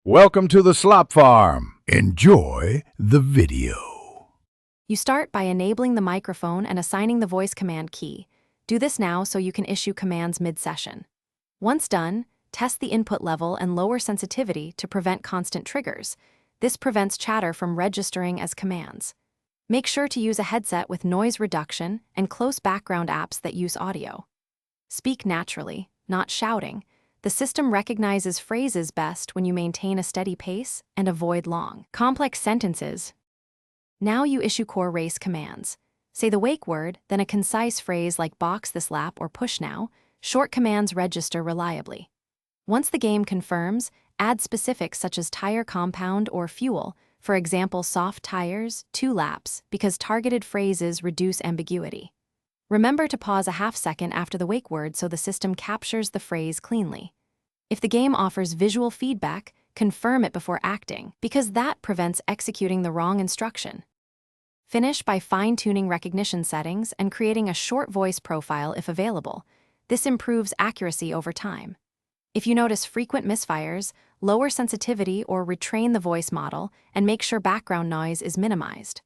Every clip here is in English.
Welcome to the Slop Farm. Enjoy the video. You start by enabling the microphone and assigning the voice command key. Do this now so you can issue commands mid-session. Once done, test the input level and lower sensitivity to prevent constant triggers. This prevents chatter from registering as commands. Make sure to use a headset with noise reduction and close background apps that use audio. Speak naturally, not shouting. The system recognizes phrases best when you maintain a steady pace and avoid long, complex sentences. Now you issue core race commands. Say the wake word, then a concise phrase like box this lap or push now. Short commands register reliably. Once the game confirms, add specifics such as tire compound or fuel, for example soft tires, 2 laps, because targeted phrases reduce ambiguity. Remember to pause a half-second after the wake word so the system captures the phrase cleanly. If the game offers visual feedback, confirm it before acting, because that prevents executing the wrong instruction. Finish by fine-tuning recognition settings and creating a short voice profile if available. This improves accuracy over time. If you notice frequent misfires, lower sensitivity or retrain the voice model and make sure background noise is minimized.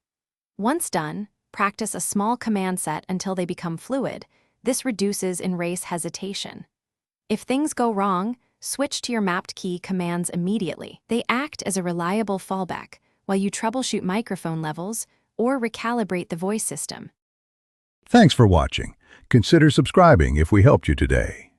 Once done, practice a small command set until they become fluid. This reduces in-race hesitation. If things go wrong, switch to your mapped key commands immediately. They act as a reliable fallback while you troubleshoot microphone levels or recalibrate the voice system. Thanks for watching. Consider subscribing if we helped you today.